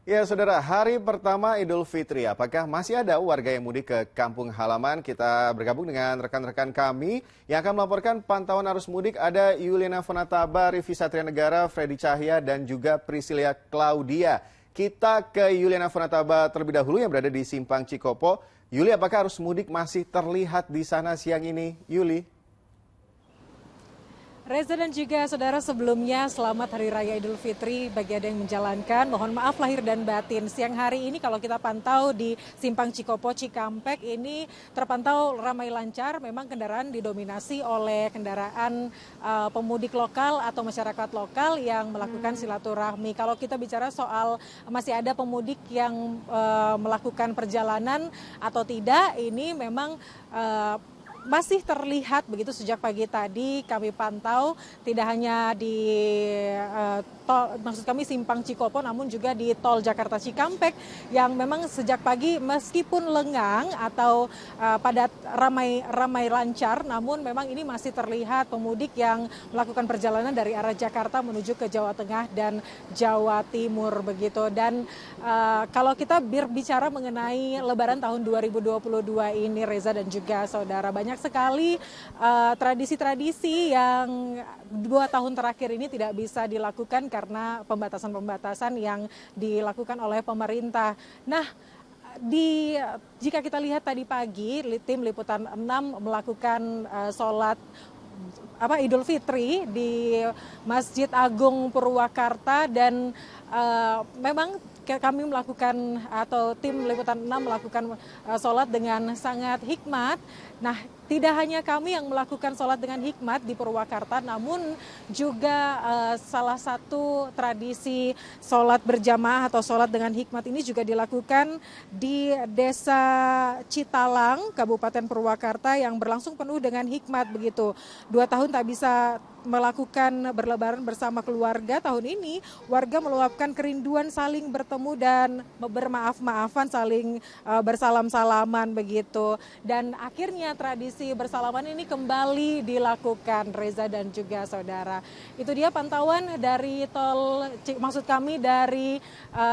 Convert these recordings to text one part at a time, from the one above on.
Ya, saudara, hari pertama Idul Fitri, apakah masih ada warga yang mudik ke kampung halaman? Kita bergabung dengan rekan-rekan kami yang akan melaporkan pantauan arus mudik. Ada Yuliana Fonataba, Rivi Satria Negara, Freddy Cahya, dan juga Priscilia Claudia. Kita ke Yuliana Fonataba terlebih dahulu yang berada di Simpang Cikopo. Yuli, apakah arus mudik masih terlihat di sana siang ini? Yuli. Reza dan juga saudara, sebelumnya selamat Hari Raya Idul Fitri bagi Anda yang menjalankan. Mohon maaf lahir dan batin. Siang hari ini kalau kita pantau di Simpang Cikopo Cikampek ini terpantau ramai lancar. Memang kendaraan didominasi oleh kendaraan pemudik lokal atau masyarakat lokal yang melakukan silaturahmi. Kalau kita bicara soal masih ada pemudik yang melakukan perjalanan atau tidak, ini memang masih terlihat begitu sejak pagi tadi kami pantau, tidak hanya di tol, maksud kami Simpang Cikopo, namun juga di tol Jakarta Cikampek yang memang sejak pagi meskipun lengang atau padat ramai lancar, namun memang ini masih terlihat pemudik yang melakukan perjalanan dari arah Jakarta menuju ke Jawa Tengah dan Jawa Timur begitu. Dan kalau kita berbicara mengenai Lebaran tahun 2022 ini, Reza dan juga saudara, banyak sekali tradisi-tradisi yang 2 tahun terakhir ini tidak bisa dilakukan karena pembatasan-pembatasan yang dilakukan oleh pemerintah. Nah, jika kita lihat tadi pagi, tim Liputan 6 melakukan sholat Idul Fitri di Masjid Agung Purwakarta, dan memang kami melakukan atau tim Liputan 6 melakukan sholat dengan sangat hikmat. Nah, tidak hanya kami yang melakukan sholat dengan hikmat di Purwakarta, namun juga salah satu tradisi sholat berjamaah atau sholat dengan hikmat ini juga dilakukan di Desa Citalang, Kabupaten Purwakarta, yang berlangsung penuh dengan hikmat begitu. 2 tahun tak bisa melakukan berlebaran bersama keluarga, tahun ini warga meluapkan kerinduan saling bertemu dan bermaaf-maafan, saling bersalam-salaman begitu. Dan akhirnya tradisi bersalaman ini kembali dilakukan, Reza dan juga saudara. Itu dia pantauan dari dari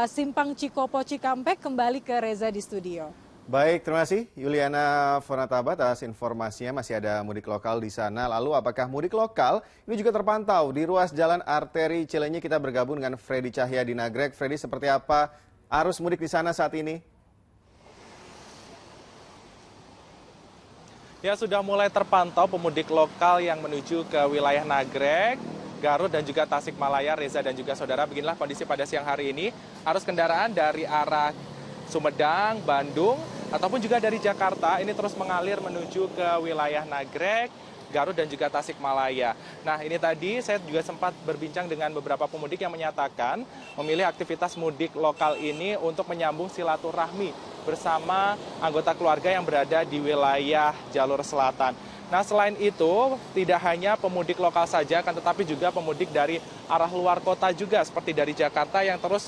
Simpang Cikopo Cikampek. Kembali ke Reza di studio. Baik, terima kasih Yuliana Fonataba atas informasinya. Masih ada mudik lokal di sana. Lalu apakah mudik lokal ini juga terpantau di ruas jalan arteri Cilenyi? Kita bergabung dengan Freddy Cahya di Nagrek. Freddy, seperti apa arus mudik di sana saat ini? Ya, sudah mulai terpantau pemudik lokal yang menuju ke wilayah Nagrek, Garut, dan juga Tasikmalaya. Reza dan juga saudara, beginilah kondisi pada siang hari ini. Arus kendaraan dari arah Sumedang, Bandung, ataupun juga dari Jakarta ini terus mengalir menuju ke wilayah Nagrek, Garut, dan juga Tasikmalaya. Nah, ini tadi saya juga sempat berbincang dengan beberapa pemudik yang menyatakan memilih aktivitas mudik lokal ini untuk menyambung silaturahmi bersama anggota keluarga yang berada di wilayah jalur selatan. Nah, selain itu, tidak hanya pemudik lokal saja, kan, tetapi juga pemudik dari arah luar kota juga, seperti dari Jakarta yang terus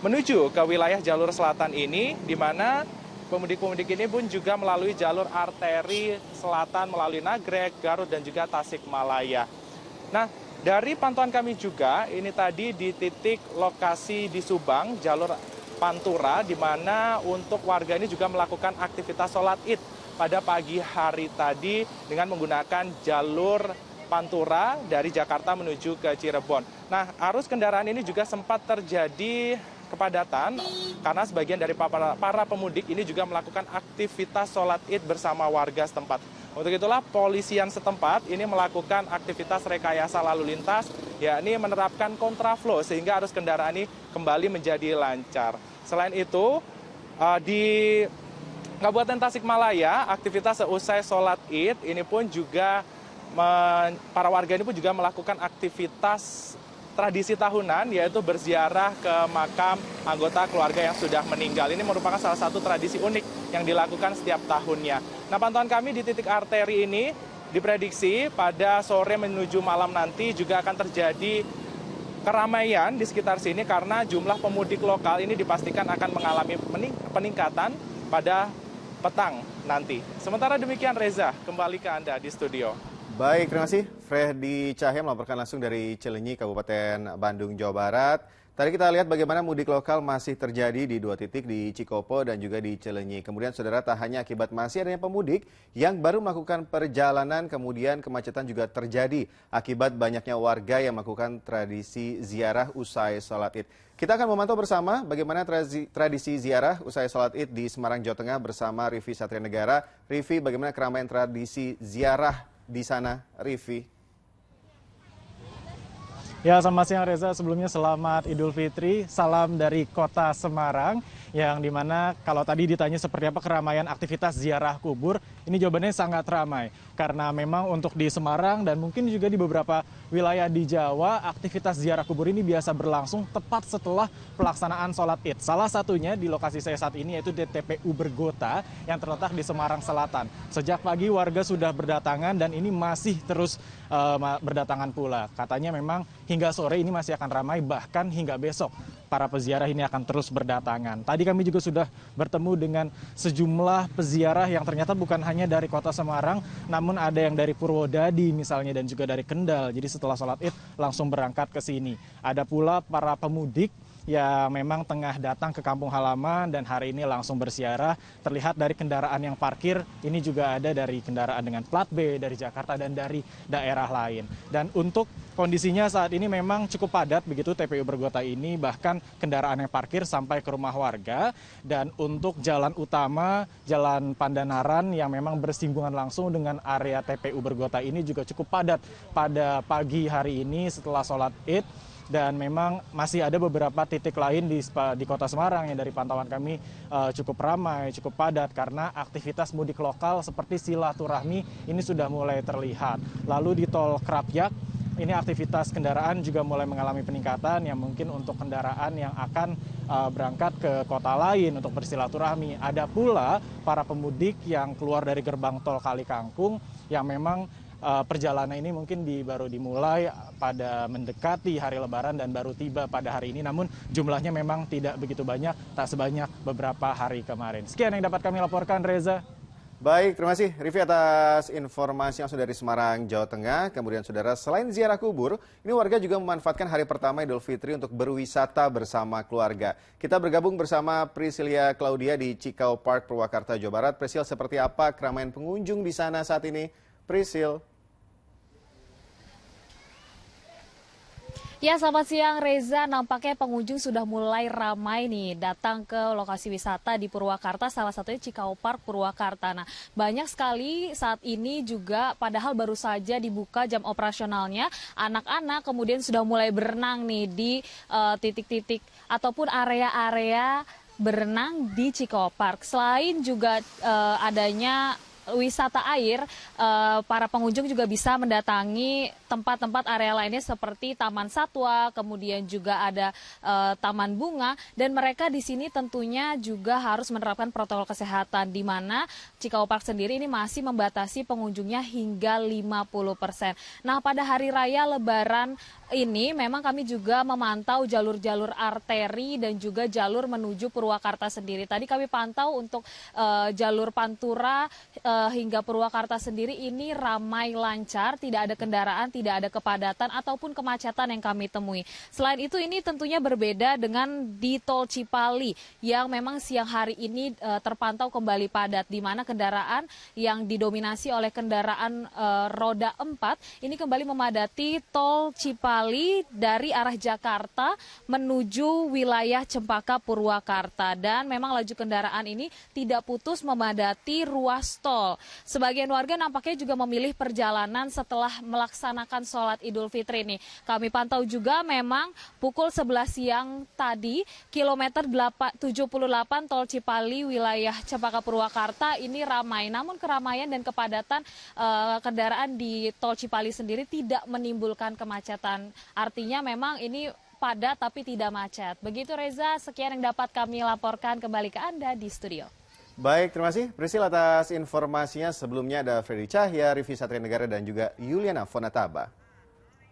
menuju ke wilayah jalur selatan ini, di mana pemudik-pemudik ini pun juga melalui jalur arteri selatan melalui Nagrek, Garut, dan juga Tasikmalaya. Nah, dari pantauan kami juga, ini tadi di titik lokasi di Subang, jalur Pantura, di mana untuk warga ini juga melakukan aktivitas sholat Id pada pagi hari tadi dengan menggunakan jalur Pantura dari Jakarta menuju ke Cirebon. Nah, arus kendaraan ini juga sempat terjadi kepadatan karena sebagian dari para pemudik ini juga melakukan aktivitas sholat Id bersama warga setempat. Untuk itulah polisian setempat ini melakukan aktivitas rekayasa lalu lintas, yakni menerapkan kontraflow sehingga arus kendaraan ini kembali menjadi lancar. Selain itu, di Kabupaten Tasikmalaya, aktivitas seusai sholat Id ini pun juga para warga ini pun juga melakukan aktivitas tradisi tahunan, yaitu berziarah ke makam anggota keluarga yang sudah meninggal. Ini merupakan salah satu tradisi unik yang dilakukan setiap tahunnya. Nah, pantauan kami di titik arteri ini diprediksi pada sore menuju malam nanti juga akan terjadi keramaian di sekitar sini karena jumlah pemudik lokal ini dipastikan akan mengalami peningkatan pada petang nanti. Sementara demikian, Reza, kembali ke Anda di studio. Baik, terima kasih Freddy Cahya melaporkan langsung dari Cilenyi, Kabupaten Bandung, Jawa Barat. Tadi kita lihat bagaimana mudik lokal masih terjadi di 2 titik di Cikopo dan juga di Cileunyi. Kemudian saudara, tak hanya akibat masih adanya pemudik yang baru melakukan perjalanan, kemudian kemacetan juga terjadi akibat banyaknya warga yang melakukan tradisi ziarah usai sholat Id. Kita akan memantau bersama bagaimana tradisi ziarah usai sholat Id di Semarang, Jawa Tengah bersama Rivi Satria Negara. Rivi, bagaimana keramaian tradisi ziarah di sana, Rivi? Ya, selamat siang Reza. Sebelumnya selamat Idul Fitri. Salam dari kota Semarang, yang dimana kalau tadi ditanya seperti apa keramaian aktivitas ziarah kubur, ini jawabannya sangat ramai. Karena memang untuk di Semarang dan mungkin juga di beberapa wilayah di Jawa, aktivitas ziarah kubur ini biasa berlangsung tepat setelah pelaksanaan sholat Id. Salah satunya di lokasi saya saat ini yaitu di TPU Bergota yang terletak di Semarang Selatan. Sejak pagi warga sudah berdatangan dan ini masih terus berdatangan pula. Katanya memang hingga sore ini masih akan ramai, bahkan hingga besok para peziarah ini akan terus berdatangan. Tadi kami juga sudah bertemu dengan sejumlah peziarah yang ternyata bukan hanya dari kota Semarang, namun ada yang dari Purwodadi misalnya dan juga dari Kendal. Jadi setelah sholat Id langsung berangkat ke sini. Ada pula para pemudik yang memang tengah datang ke kampung halaman dan hari ini langsung berziarah. Terlihat dari kendaraan yang parkir, ini juga ada dari kendaraan dengan plat B dari Jakarta dan dari daerah lain. Dan untuk kondisinya saat ini memang cukup padat begitu TPU Bergota ini, bahkan kendaraan yang parkir sampai ke rumah warga. Dan untuk jalan utama, Jalan Pandanaran yang memang bersinggungan langsung dengan area TPU Bergota ini juga cukup padat pada pagi hari ini setelah sholat Id. Dan memang masih ada beberapa titik lain di kota Semarang yang dari pantauan kami cukup ramai, cukup padat karena aktivitas mudik lokal seperti silaturahmi ini sudah mulai terlihat. Lalu di tol Krapyak, ini aktivitas kendaraan juga mulai mengalami peningkatan yang mungkin untuk kendaraan yang akan berangkat ke kota lain untuk bersilaturahmi. Ada pula para pemudik yang keluar dari gerbang tol Kali Kangkung yang memang perjalanan ini mungkin baru dimulai pada mendekati hari Lebaran dan baru tiba pada hari ini. Namun jumlahnya memang tidak begitu banyak, tak sebanyak beberapa hari kemarin. Sekian yang dapat kami laporkan, Reza. Baik, terima kasih Rivi atas informasi langsung dari Semarang, Jawa Tengah. Kemudian saudara, selain ziarah kubur, ini warga juga memanfaatkan hari pertama Idul Fitri untuk berwisata bersama keluarga. Kita bergabung bersama Priscilia Claudia di Cikau Park, Purwakarta, Jawa Barat. Priscil, seperti apa keramaian pengunjung di sana saat ini? Priscil. Ya, selamat siang Reza. Nampaknya pengunjung sudah mulai ramai nih datang ke lokasi wisata di Purwakarta, salah satunya Cikau Park Purwakarta. Nah, banyak sekali saat ini juga padahal baru saja dibuka jam operasionalnya, anak-anak kemudian sudah mulai berenang nih di titik-titik ataupun area-area berenang di Cikau Park. Selain juga adanya wisata air, para pengunjung juga bisa mendatangi tempat-tempat area lainnya seperti Taman Satwa, kemudian juga ada Taman Bunga, dan mereka di sini tentunya juga harus menerapkan protokol kesehatan, di mana Cikau Park sendiri ini masih membatasi pengunjungnya hingga 50%. Nah, pada hari raya Lebaran ini memang kami juga memantau jalur-jalur arteri dan juga jalur menuju Purwakarta sendiri. Tadi kami pantau untuk jalur Pantura hingga Purwakarta sendiri ini ramai lancar, tidak ada kendaraan, tidak ada kepadatan ataupun kemacetan yang kami temui. Selain itu ini tentunya berbeda dengan di Tol Cipali yang memang siang hari ini terpantau kembali padat, di mana kendaraan yang didominasi oleh kendaraan roda 4 ini kembali memadati Tol Cipali dari arah Jakarta menuju wilayah Cempaka Purwakarta, dan memang laju kendaraan ini tidak putus memadati ruas tol. Sebagian warga nampaknya juga memilih perjalanan setelah melaksanakan sholat Idul Fitri ini. Kami pantau juga memang pukul 11 siang tadi, kilometer 78 Tol Cipali wilayah Cempaka Purwakarta ini ramai. Namun keramaian dan kepadatan kendaraan di Tol Cipali sendiri tidak menimbulkan kemacetan. Artinya memang ini padat tapi tidak macet. Begitu Reza, sekian yang dapat kami laporkan, kembali ke Anda di studio. Baik, terima kasih Priscil atas informasinya. Sebelumnya ada Freddy Cahya, Rivi Satria Negara, dan juga Yuliana Fonataba.